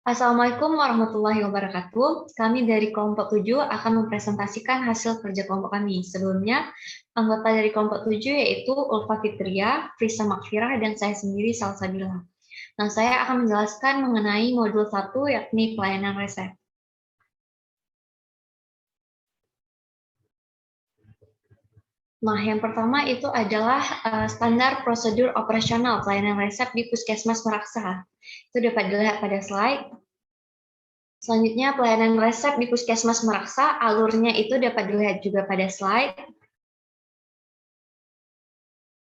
Assalamualaikum warahmatullahi wabarakatuh. Kami dari kelompok 7 akan mempresentasikan hasil kerja kelompok kami. Sebelumnya, anggota dari kelompok 7 yaitu Ulfa Fitria, Frisa Makfirah, dan saya sendiri Salsabila. Nah, saya akan menjelaskan mengenai modul 1 yakni pelayanan resep. Nah, yang pertama itu adalah standar prosedur operasional pelayanan resep di Puskesmas Meraksa. Itu dapat dilihat pada slide. Selanjutnya, pelayanan resep di Puskesmas Meraksa, alurnya itu dapat dilihat juga pada slide.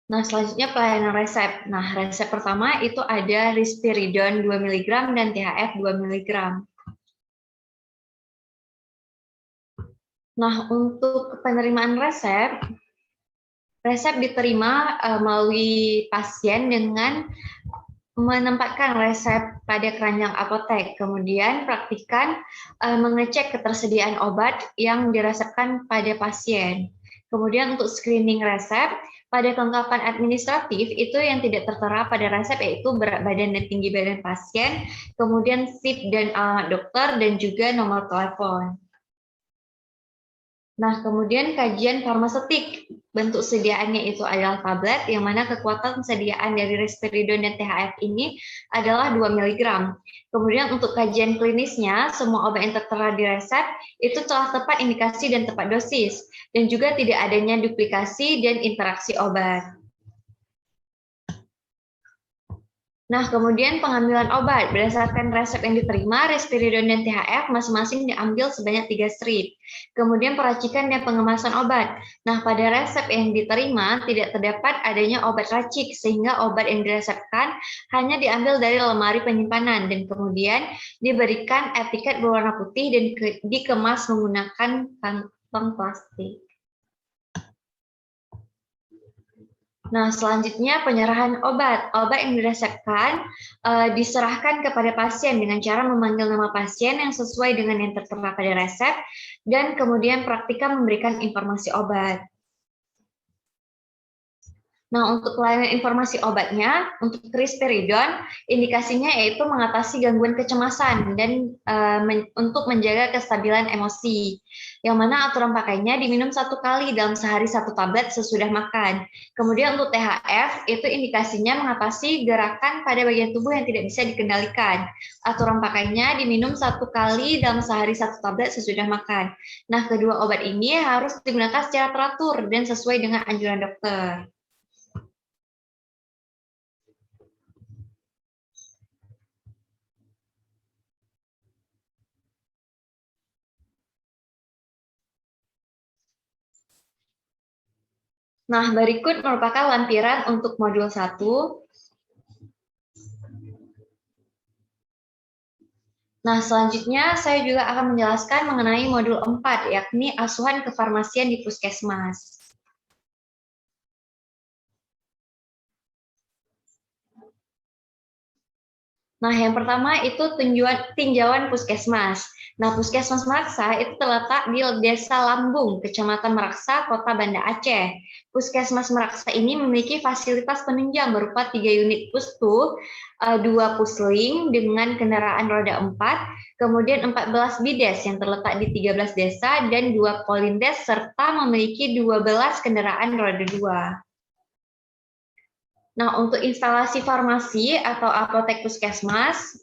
Nah, selanjutnya pelayanan resep. Nah, resep pertama itu ada risperidon 2 mg dan THF 2 mg. Nah, untuk penerimaan resep, resep diterima melalui pasien dengan menempatkan resep pada keranjang apotek, kemudian praktikan mengecek ketersediaan obat yang diresepkan pada pasien. Kemudian untuk screening resep, pada kelengkapan administratif itu yang tidak tertera pada resep yaitu berat badan dan tinggi badan pasien, kemudian SIP dan alamat dokter, dan juga nomor telepon. Nah, kemudian kajian farmaseutik. Bentuk sediaannya itu adalah tablet, yang mana kekuatan sediaan dari risperidon dan THF ini adalah 2 mg. Kemudian untuk kajian klinisnya, semua obat yang tertera di resep itu telah tepat indikasi dan tepat dosis, dan juga tidak adanya duplikasi dan interaksi obat. Nah, kemudian pengambilan obat. Berdasarkan resep yang diterima, risperidon dan THF masing-masing diambil sebanyak 3 strip. Kemudian peracikan dan pengemasan obat. Nah, pada resep yang diterima tidak terdapat adanya obat racik, sehingga obat yang diresepkan hanya diambil dari lemari penyimpanan dan kemudian diberikan etiket berwarna putih dan dikemas menggunakan kantong plastik. Nah, selanjutnya penyerahan obat. Obat yang diresepkan diserahkan kepada pasien dengan cara memanggil nama pasien yang sesuai dengan yang tertera pada resep, dan kemudian praktika memberikan informasi obat. Nah, untuk pelayanan informasi obatnya, untuk risperidon, indikasinya yaitu mengatasi gangguan kecemasan dan untuk menjaga kestabilan emosi. Yang mana aturan pakainya diminum 1 kali dalam sehari 1 tablet sesudah makan. Kemudian untuk THF, itu indikasinya mengatasi gerakan pada bagian tubuh yang tidak bisa dikendalikan. Aturan pakainya diminum 1 kali dalam sehari 1 tablet sesudah makan. Nah, kedua obat ini harus digunakan secara teratur dan sesuai dengan anjuran dokter. Nah, berikut merupakan lampiran untuk modul 1. Nah, selanjutnya saya juga akan menjelaskan mengenai modul 4, yakni asuhan kefarmasian di puskesmas. Nah, yang pertama itu tinjauan puskesmas. Nah, Puskesmas Meraksa itu terletak di Desa Lambung, Kecamatan Meraksa, Kota Banda Aceh. Puskesmas Meraksa ini memiliki fasilitas penunjang berupa 3 unit pustu, 2 pusling dengan kendaraan roda 4, kemudian 14 bides yang terletak di 13 desa, dan 2 polindes, serta memiliki 12 kendaraan roda 2. Nah, untuk instalasi farmasi atau apotek puskesmas,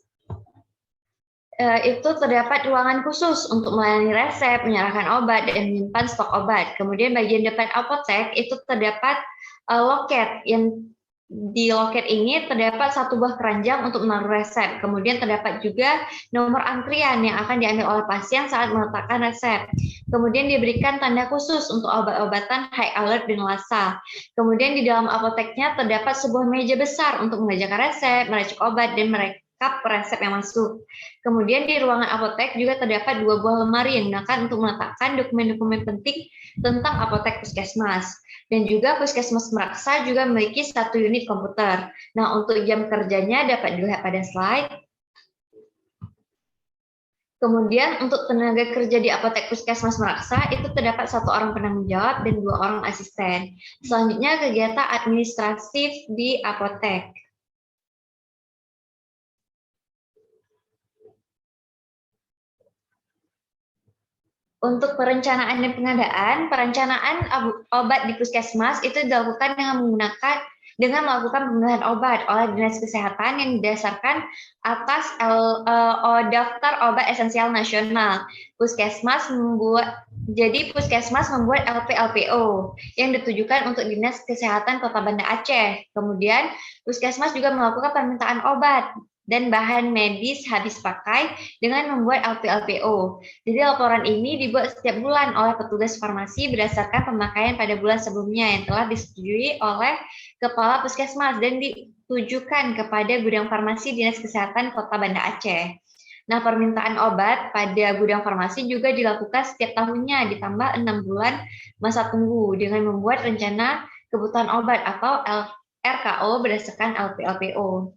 itu terdapat ruangan khusus untuk melayani resep, menyerahkan obat, dan menyimpan stok obat. Kemudian bagian depan apotek itu terdapat loket, yang di loket ini terdapat 1 buah keranjang untuk menaruh resep. Kemudian terdapat juga nomor antrian yang akan diambil oleh pasien saat meletakkan resep. Kemudian diberikan tanda khusus untuk obat-obatan high alert dan lasa. Kemudian di dalam apoteknya terdapat sebuah meja besar untuk mengerjakan resep, meracik obat, dan merekap resep yang masuk. Kemudian di ruangan apotek juga terdapat 2 buah lemari yang digunakan untuk meletakkan dokumen-dokumen penting tentang apotek puskesmas. Dan juga Puskesmas Meraksa juga memiliki 1 unit komputer. Nah, untuk jam kerjanya dapat dilihat pada slide. Kemudian untuk tenaga kerja di apotek Puskesmas Meraksa itu terdapat 1 orang penanggung jawab dan 2 orang asisten. Selanjutnya kegiatan administratif di apotek. Untuk perencanaan dan pengadaan, obat di puskesmas itu dilakukan dengan melakukan pemilihan obat oleh Dinas Kesehatan yang didasarkan atas daftar obat esensial nasional. Puskesmas membuat LP-LPO yang ditujukan untuk Dinas Kesehatan Kota Banda Aceh. Kemudian puskesmas juga melakukan permintaan obat dan bahan medis habis pakai dengan membuat LP-LPO. Jadi laporan ini dibuat setiap bulan oleh petugas farmasi berdasarkan pemakaian pada bulan sebelumnya yang telah disetujui oleh Kepala Puskesmas dan ditujukan kepada gudang farmasi Dinas Kesehatan Kota Banda Aceh. Nah, permintaan obat pada gudang farmasi juga dilakukan setiap tahunnya ditambah 6 bulan masa tunggu dengan membuat rencana kebutuhan obat atau RKO berdasarkan LP-LPO.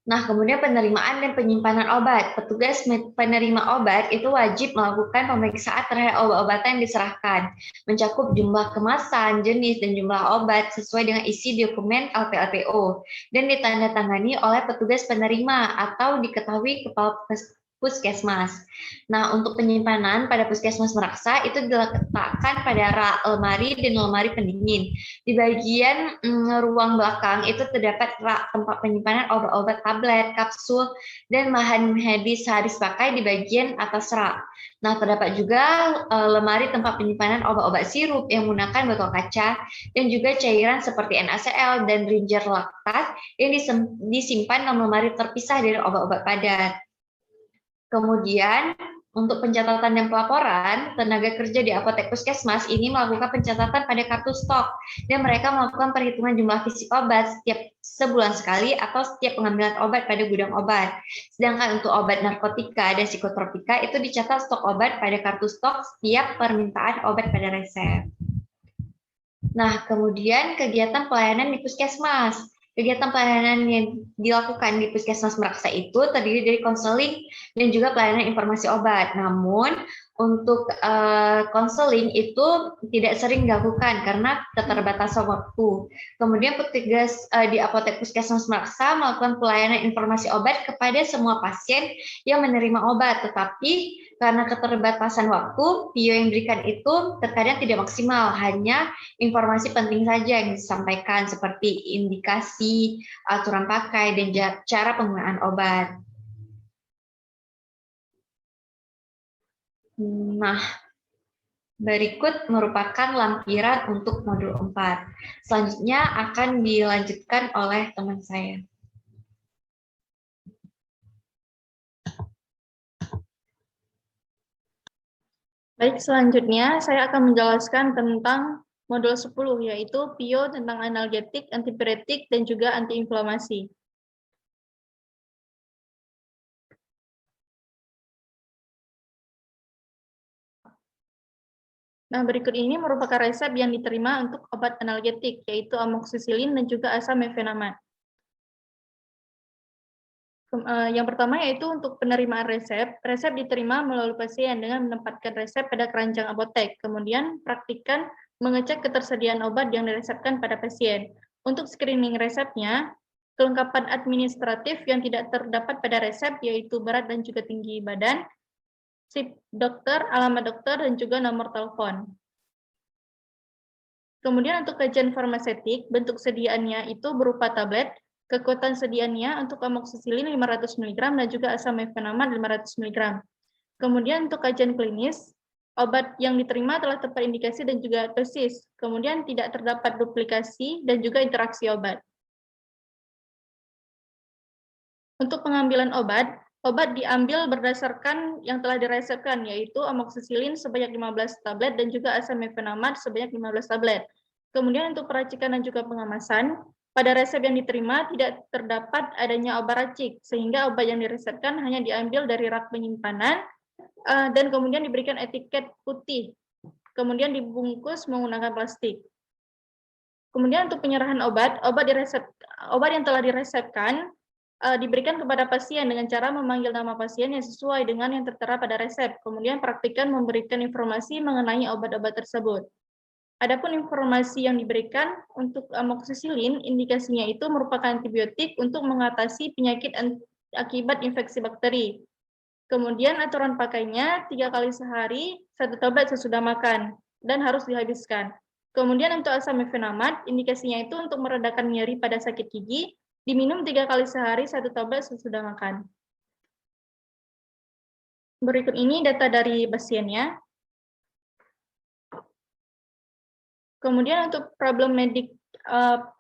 Nah, kemudian penerimaan dan penyimpanan obat. Petugas penerima obat itu wajib melakukan pemeriksaan terhadap obat-obatan yang diserahkan, mencakup jumlah kemasan, jenis, dan jumlah obat sesuai dengan isi dokumen LP-LPO, dan ditandatangani oleh petugas penerima atau diketahui kepala puskesmas. Nah, untuk penyimpanan pada puskesmas Meraksa itu diletakkan pada rak lemari dan lemari pendingin. Di bagian ruang belakang itu terdapat rak tempat penyimpanan obat-obat tablet, kapsul, dan bahan medis habis pakai di bagian atas rak. Nah, terdapat juga lemari tempat penyimpanan obat-obat sirup yang menggunakan botol kaca dan juga cairan seperti NaCl dan Ringer laktat yang disimpan dalam lemari terpisah dari obat-obat padat. Kemudian, untuk pencatatan dan pelaporan, tenaga kerja di apotek puskesmas ini melakukan pencatatan pada kartu stok, dan mereka melakukan perhitungan jumlah fisik obat setiap sebulan sekali atau setiap pengambilan obat pada gudang obat. Sedangkan untuk obat narkotika dan psikotropika itu dicatat stok obat pada kartu stok setiap permintaan obat pada resep. Nah, kemudian kegiatan pelayanan di puskesmas. Kegiatan pelayanan yang dilakukan di Puskesmas Meraksa itu terdiri dari konseling dan juga pelayanan informasi obat. Namun, untuk konseling itu tidak sering dilakukan karena keterbatasan waktu. Kemudian petugas di apotek Puskesmas Meraksa melakukan pelayanan informasi obat kepada semua pasien yang menerima obat, tetapi karena keterbatasan waktu, PIO yang diberikan itu terkadang tidak maksimal, hanya informasi penting saja yang disampaikan seperti indikasi, aturan pakai, dan cara penggunaan obat. Nah, berikut merupakan lampiran untuk modul 4. Selanjutnya akan dilanjutkan oleh teman saya. Baik, selanjutnya saya akan menjelaskan tentang modul 10, yaitu PIO tentang analgetik, antipiretik, dan juga antiinflamasi. Nah, berikut ini merupakan resep yang diterima untuk obat analgetik, yaitu amoksisilin dan juga asamefenamat. Yang pertama yaitu untuk penerimaan resep. Resep diterima melalui pasien dengan menempatkan resep pada keranjang apotek. Kemudian praktikkan mengecek ketersediaan obat yang diresepkan pada pasien. Untuk screening resepnya, kelengkapan administratif yang tidak terdapat pada resep yaitu berat dan juga tinggi badan, SIP dokter, alamat dokter, dan juga nomor telepon. Kemudian untuk kajian farmasetik, bentuk sediaannya itu berupa tablet. Kekuatan sediaannya untuk amoksisilin 500 mg dan juga asamefenamat 500 mg. Kemudian untuk kajian klinis, obat yang diterima telah tepat indikasi dan juga dosis. Kemudian tidak terdapat duplikasi dan juga interaksi obat. Untuk pengambilan obat, obat diambil berdasarkan yang telah diresepkan, yaitu amoksisilin sebanyak 15 tablet dan juga asamefenamat sebanyak 15 tablet. Kemudian untuk peracikan dan juga pengemasan, pada resep yang diterima tidak terdapat adanya obat racik, sehingga obat yang diresepkan hanya diambil dari rak penyimpanan dan kemudian diberikan etiket putih, kemudian dibungkus menggunakan plastik. Kemudian untuk penyerahan obat yang telah diresepkan diberikan kepada pasien dengan cara memanggil nama pasien yang sesuai dengan yang tertera pada resep. Kemudian praktikkan memberikan informasi mengenai obat-obat tersebut. Adapun informasi yang diberikan untuk amoksisilin, indikasinya itu merupakan antibiotik untuk mengatasi penyakit akibat infeksi bakteri. Kemudian aturan pakainya 3 kali sehari, 1 tablet sesudah makan, dan harus dihabiskan. Kemudian untuk asam mefenamat, indikasinya itu untuk meredakan nyeri pada sakit gigi, diminum 3 kali sehari, 1 tablet sesudah makan. Berikut ini data dari pasiennya. Kemudian untuk problem medik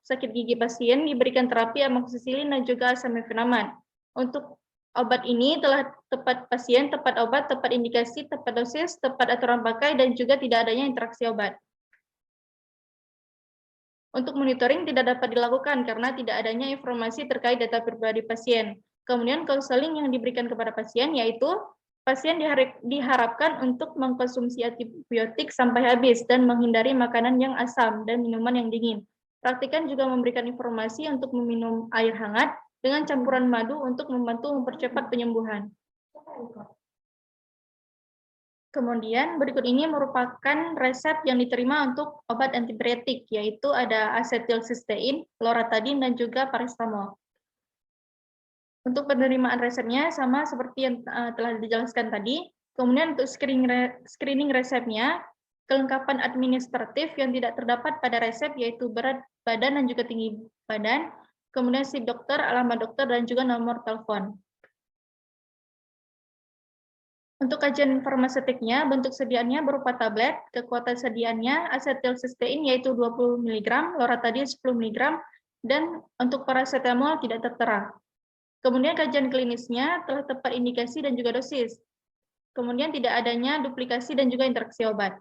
sakit gigi pasien diberikan terapi amoksisilin dan juga asam mefenamat. Untuk obat ini telah tepat pasien, tepat obat, tepat indikasi, tepat dosis, tepat aturan pakai, dan juga tidak adanya interaksi obat. Untuk monitoring tidak dapat dilakukan karena tidak adanya informasi terkait data pribadi pasien. Kemudian konseling yang diberikan kepada pasien yaitu pasien diharapkan untuk mengkonsumsi antibiotik sampai habis dan menghindari makanan yang asam dan minuman yang dingin. Praktikan juga memberikan informasi untuk meminum air hangat dengan campuran madu untuk membantu mempercepat penyembuhan. Kemudian berikut ini merupakan resep yang diterima untuk obat antipiretik, yaitu ada asetilsistein, loratadin, dan juga paracetamol. Untuk penerimaan resepnya sama seperti yang telah dijelaskan tadi. Kemudian untuk screening resepnya, kelengkapan administratif yang tidak terdapat pada resep yaitu berat badan dan juga tinggi badan, kemudian SIP dokter, alamat dokter, dan juga nomor telepon. Untuk kajian farmaseutiknya, bentuk sediaannya berupa tablet, kekuatan sediaannya asetilsistein yaitu 20 mg, loratadin 10 mg, dan untuk paracetamol tidak tertera. Kemudian kajian klinisnya telah tepat indikasi dan juga dosis. Kemudian tidak adanya duplikasi dan juga interaksi obat.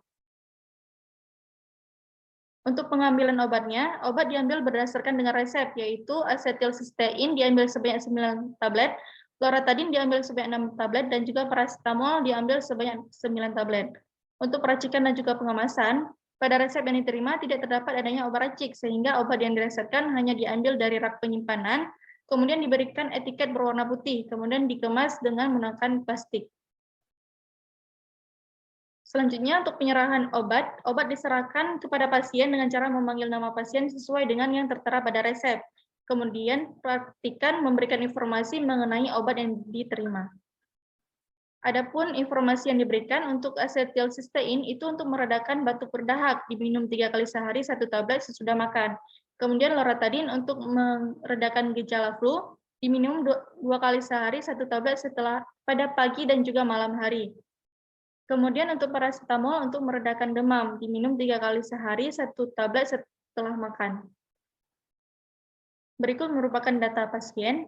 Untuk pengambilan obatnya, obat diambil berdasarkan dengan resep, yaitu asetilsistein diambil sebanyak 9 tablet, loratadin diambil sebanyak 6 tablet, dan juga paracetamol diambil sebanyak 9 tablet. Untuk peracikan dan juga pengemasan, pada resep yang diterima tidak terdapat adanya obat racik, sehingga obat yang diresepkan hanya diambil dari rak penyimpanan, kemudian diberikan etiket berwarna putih, kemudian dikemas dengan menggunakan plastik. Selanjutnya untuk penyerahan obat, obat diserahkan kepada pasien dengan cara memanggil nama pasien sesuai dengan yang tertera pada resep. Kemudian praktikan memberikan informasi mengenai obat yang diterima. Adapun informasi yang diberikan untuk asetilsistein itu untuk meredakan batuk berdahak, diminum 3 kali sehari 1 tablet sesudah makan. Kemudian loratadin untuk meredakan gejala flu, diminum 2 kali sehari 1 tablet setelah pada pagi dan juga malam hari. Kemudian untuk paracetamol untuk meredakan demam, diminum 3 kali sehari 1 tablet setelah makan. Berikut merupakan data pasien.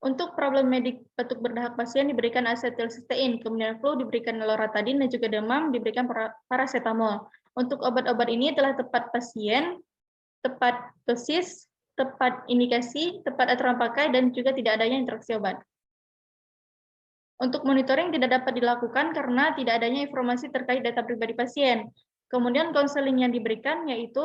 Untuk problem medik batuk berdahak pasien diberikan asetilsistein, kemudian flu diberikan loratadin, dan juga demam diberikan paracetamol. Untuk obat-obat ini telah tepat pasien, tepat dosis, tepat indikasi, tepat aturan pakai, dan juga tidak adanya interaksi obat. Untuk monitoring tidak dapat dilakukan karena tidak adanya informasi terkait data pribadi pasien. Kemudian konseling yang diberikan yaitu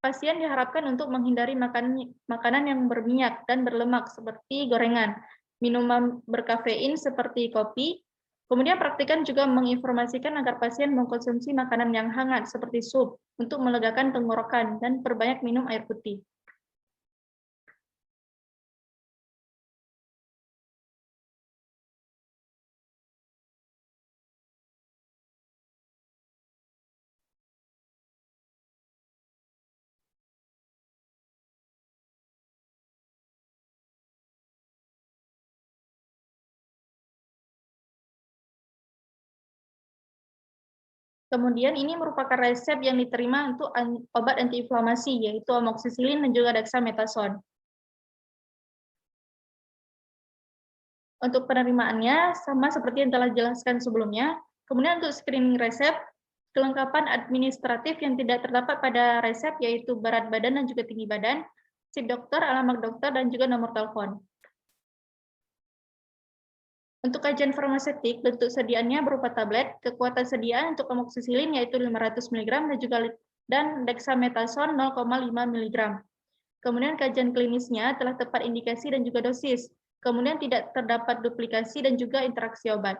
pasien diharapkan untuk menghindari makanan yang berminyak dan berlemak seperti gorengan, minuman berkafein seperti kopi. Kemudian praktikan juga menginformasikan agar pasien mengkonsumsi makanan yang hangat seperti sup untuk melegakan tenggorokan dan perbanyak minum air putih. Kemudian ini merupakan resep yang diterima untuk obat antiinflamasi, yaitu amoksisilin dan juga dexamethasone. Untuk penerimaannya, sama seperti yang telah dijelaskan sebelumnya. Kemudian untuk screening resep, kelengkapan administratif yang tidak terdapat pada resep, yaitu berat badan dan juga tinggi badan, SIP dokter, alamat dokter, dan juga nomor telepon. Untuk kajian farmaseutik, bentuk sediaannya berupa tablet, kekuatan sediaan untuk amoksisilin yaitu 500 mg dan dexamethasone 0,5 mg. Kemudian kajian klinisnya telah tepat indikasi dan juga dosis. Kemudian tidak terdapat duplikasi dan juga interaksi obat.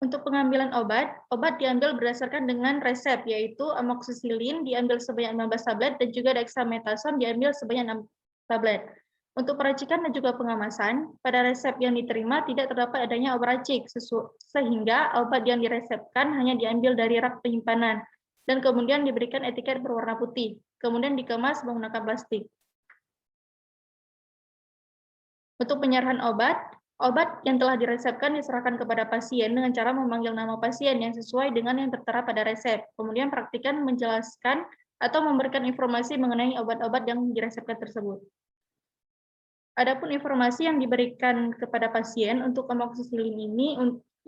Untuk pengambilan obat, obat diambil berdasarkan dengan resep, yaitu amoksisilin diambil sebanyak 15 tablet dan juga dexamethasone diambil sebanyak 6 tablet. Untuk peracikan dan juga pengemasan, pada resep yang diterima tidak terdapat adanya obat racik, sehingga obat yang diresepkan hanya diambil dari rak penyimpanan, dan kemudian diberikan etiket berwarna putih, kemudian dikemas menggunakan plastik. Untuk penyerahan obat, obat yang telah diresepkan diserahkan kepada pasien dengan cara memanggil nama pasien yang sesuai dengan yang tertera pada resep, kemudian praktikan menjelaskan atau memberikan informasi mengenai obat-obat yang diresepkan tersebut. Adapun informasi yang diberikan kepada pasien untuk amoksisilin ini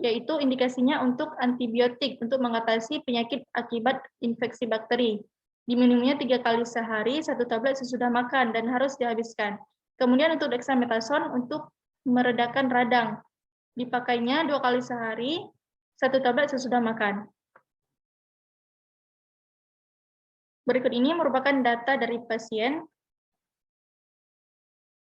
yaitu indikasinya untuk antibiotik untuk mengatasi penyakit akibat infeksi bakteri. Diminumnya 3 kali sehari, 1 tablet sesudah makan dan harus dihabiskan. Kemudian untuk dexamethasone untuk meredakan radang. Dipakainya 2 kali sehari, 1 tablet sesudah makan. Berikut ini merupakan data dari pasien.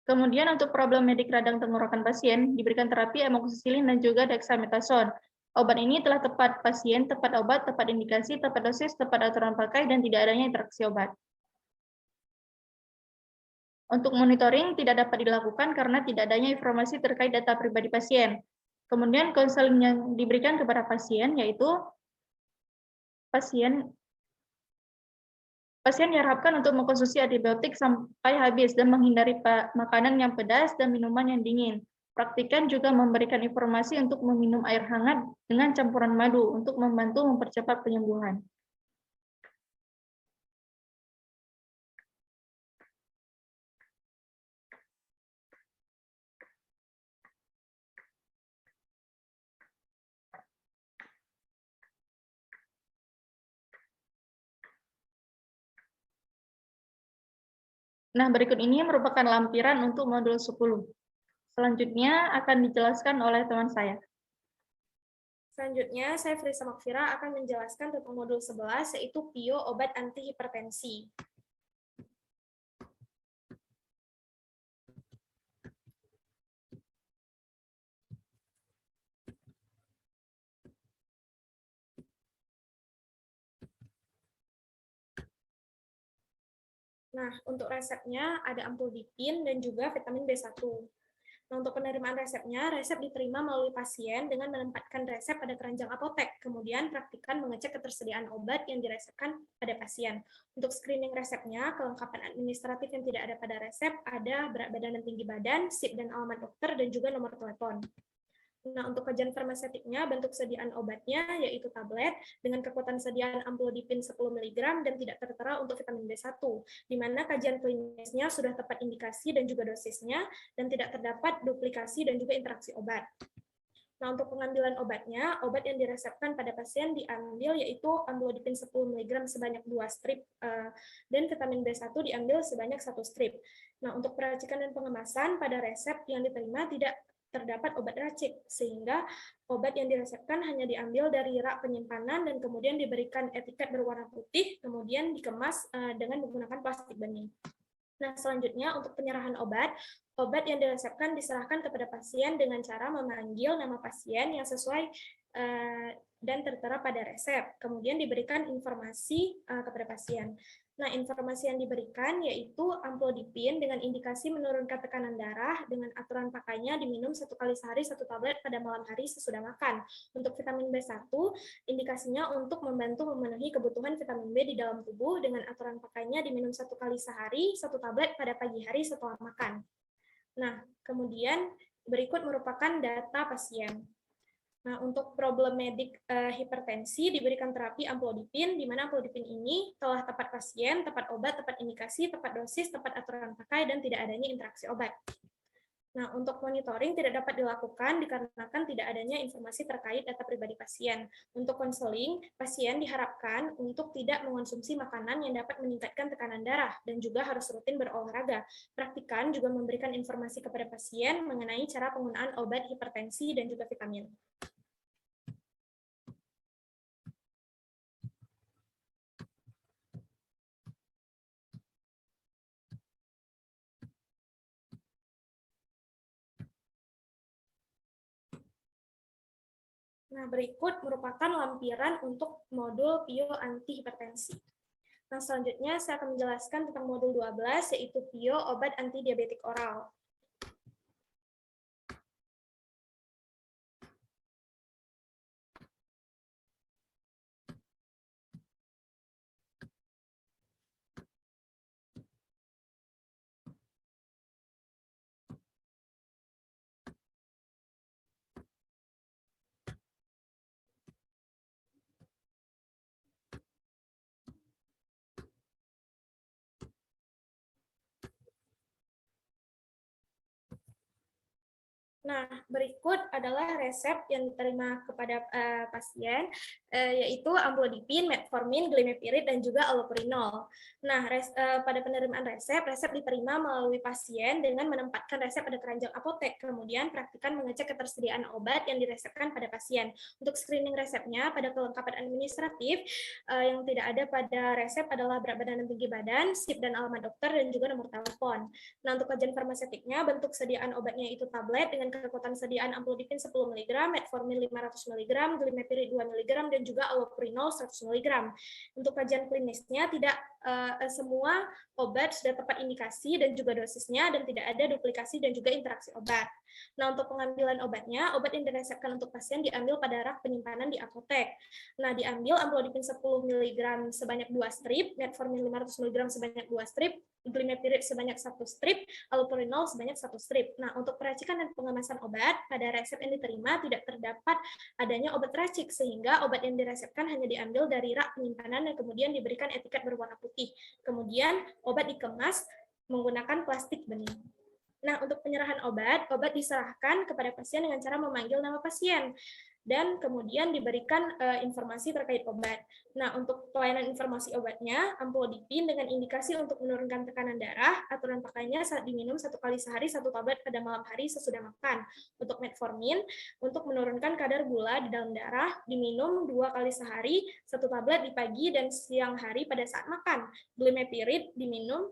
Kemudian untuk problem medik radang tenggorokan pasien, diberikan terapi amoksisilin dan juga dexamethasone. Obat ini telah tepat pasien, tepat obat, tepat indikasi, tepat dosis, tepat aturan pakai, dan tidak adanya interaksi obat. Untuk monitoring tidak dapat dilakukan karena tidak adanya informasi terkait data pribadi pasien. Kemudian konseling yang diberikan kepada pasien yaitu pasien diharapkan untuk mengkonsumsi antibiotik sampai habis dan menghindari makanan yang pedas dan minuman yang dingin. Praktikan juga memberikan informasi untuk meminum air hangat dengan campuran madu untuk membantu mempercepat penyembuhan. Nah, berikut ini merupakan lampiran untuk modul 10. Selanjutnya akan dijelaskan oleh teman saya. Selanjutnya, saya Frisa Makfira akan menjelaskan tentang modul 11, yaitu PIO obat anti hipertensi. Nah, untuk resepnya ada amlodipin dan juga vitamin B1. Nah, untuk penerimaan resepnya, resep diterima melalui pasien dengan menempatkan resep pada keranjang apotek. Kemudian praktikan mengecek ketersediaan obat yang diresepkan pada pasien. Untuk screening resepnya, kelengkapan administratif yang tidak ada pada resep ada berat badan dan tinggi badan, SIP dan alamat dokter, dan juga nomor telepon. Nah, untuk kajian farmaseutiknya, bentuk sediaan obatnya yaitu tablet dengan kekuatan sediaan amlodipin 10 mg dan tidak tertera untuk vitamin B1, di mana kajian klinisnya sudah tepat indikasi dan juga dosisnya, dan tidak terdapat duplikasi dan juga interaksi obat. Nah, untuk pengambilan obatnya, obat yang diresepkan pada pasien diambil yaitu amlodipin 10 mg sebanyak 2 strip, dan vitamin B1 diambil sebanyak 1 strip. Nah, untuk peracikan dan pengemasan, pada resep yang diterima tidak terdapat obat racik, sehingga obat yang diresepkan hanya diambil dari rak penyimpanan dan kemudian diberikan etiket berwarna putih, kemudian dikemas dengan menggunakan plastik bening. Nah, selanjutnya untuk penyerahan obat yang diresepkan diserahkan kepada pasien dengan cara memanggil nama pasien yang sesuai dan tertera pada resep. Kemudian diberikan informasi kepada pasien. Nah, informasi yang diberikan yaitu amlodipin dengan indikasi menurunkan tekanan darah dengan aturan pakainya diminum 1 kali sehari 1 tablet pada malam hari sesudah makan. Untuk vitamin B1, indikasinya untuk membantu memenuhi kebutuhan vitamin B di dalam tubuh dengan aturan pakainya diminum 1 kali sehari 1 tablet pada pagi hari setelah makan. Nah, kemudian berikut merupakan data pasien. Nah, untuk problem medik hipertensi diberikan terapi amlodipin, di mana amlodipin ini telah tepat pasien, tepat obat, tepat indikasi, tepat dosis, tepat aturan pakai, dan tidak adanya interaksi obat. Nah, untuk monitoring tidak dapat dilakukan dikarenakan tidak adanya informasi terkait data pribadi pasien. Untuk konseling, pasien diharapkan untuk tidak mengonsumsi makanan yang dapat meningkatkan tekanan darah dan juga harus rutin berolahraga. Praktikan juga memberikan informasi kepada pasien mengenai cara penggunaan obat hipertensi dan juga vitamin. Nah, berikut merupakan lampiran untuk modul PIO anti hipertensi. Nah, selanjutnya saya akan menjelaskan tentang modul 12, yaitu PIO, obat anti diabetik oral. Nah, berikut adalah resep yang diterima kepada pasien, yaitu amlodipin, metformin, glimepiride, dan juga allopurinol. Nah, pada penerimaan resep diterima melalui pasien dengan menempatkan resep pada keranjang apotek, kemudian praktikan mengecek ketersediaan obat yang diresepkan pada pasien. Untuk screening resepnya, pada kelengkapan administratif, yang tidak ada pada resep adalah berat badan dan tinggi badan, SIP dan alamat dokter, dan juga nomor telepon. Nah, untuk kajian farmasetiknya, bentuk sediaan obatnya itu tablet dengan kekuatan sediaan amlodipin 10 mg, metformin 500 mg, glimepiride 2 mg, dan juga allopurinol 100 mg. Untuk kajian klinisnya, tidak semua obat sudah tepat indikasi dan juga dosisnya, dan tidak ada duplikasi dan juga interaksi obat. Nah, untuk pengambilan obatnya, obat yang diresepkan untuk pasien diambil pada rak penyimpanan di apotek. Nah, diambil amlodipin 10 mg sebanyak 2 strip, metformin 500 mg sebanyak 2 strip, glimepiride sebanyak 1 strip, allopurinol sebanyak 1 strip. Nah, untuk peracikan dan pengemasan obat, pada resep yang diterima tidak terdapat adanya obat racik, sehingga obat yang diresepkan hanya diambil dari rak penyimpanan dan kemudian diberikan etiket berwarna putih. Kemudian, obat dikemas menggunakan plastik bening. Nah, untuk penyerahan obat diserahkan kepada pasien dengan cara memanggil nama pasien, dan kemudian diberikan informasi terkait obat. Nah, untuk pelayanan informasi obatnya, amlodipin dengan indikasi untuk menurunkan tekanan darah, aturan pakainya saat diminum 1 kali sehari 1 tablet pada malam hari sesudah makan. Untuk metformin, untuk menurunkan kadar gula di dalam darah, diminum 2 kali sehari 1 tablet di pagi dan siang hari pada saat makan. Glimepiride diminum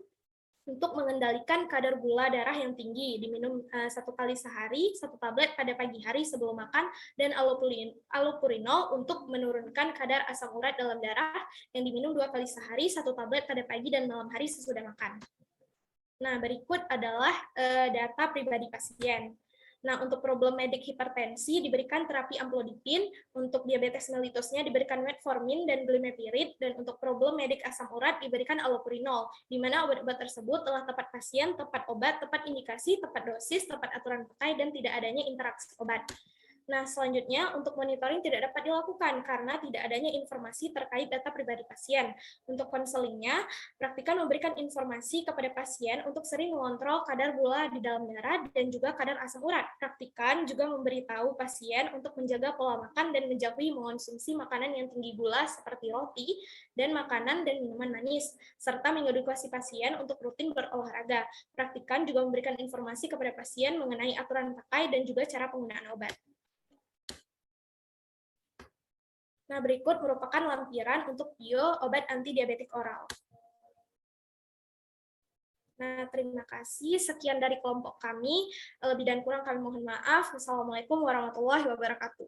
untuk mengendalikan kadar gula darah yang tinggi, diminum 1 kali sehari 1 tablet pada pagi hari sebelum makan, dan allopurinol untuk menurunkan kadar asam urat dalam darah yang diminum 2 kali sehari 1 tablet pada pagi dan malam hari sesudah makan. Nah, berikut adalah data pribadi pasien. Nah, untuk problematik hipertensi diberikan terapi amlodipin, untuk diabetes mellitusnya diberikan metformin dan glimepiride, dan untuk problematik asam urat diberikan allopurinol, di mana obat-obat tersebut telah tepat pasien, tepat obat, tepat indikasi, tepat dosis, tepat aturan pakai, dan tidak adanya interaksi obat. Nah, selanjutnya untuk monitoring tidak dapat dilakukan karena tidak adanya informasi terkait data pribadi pasien. Untuk konselingnya, praktikan memberikan informasi kepada pasien untuk sering mengontrol kadar gula di dalam darah dan juga kadar asam urat. Praktikan juga memberitahu pasien untuk menjaga pola makan dan menjauhi mengonsumsi makanan yang tinggi gula seperti roti dan makanan dan minuman manis, serta mengedukasi pasien untuk rutin berolahraga. Praktikan juga memberikan informasi kepada pasien mengenai aturan pakai dan juga cara penggunaan obat. Nah, berikut merupakan lampiran untuk PIO, obat anti diabetik oral. Nah, terima kasih. Sekian dari kelompok kami. Lebih dan kurang kami mohon maaf. Wassalamualaikum warahmatullahi wabarakatuh.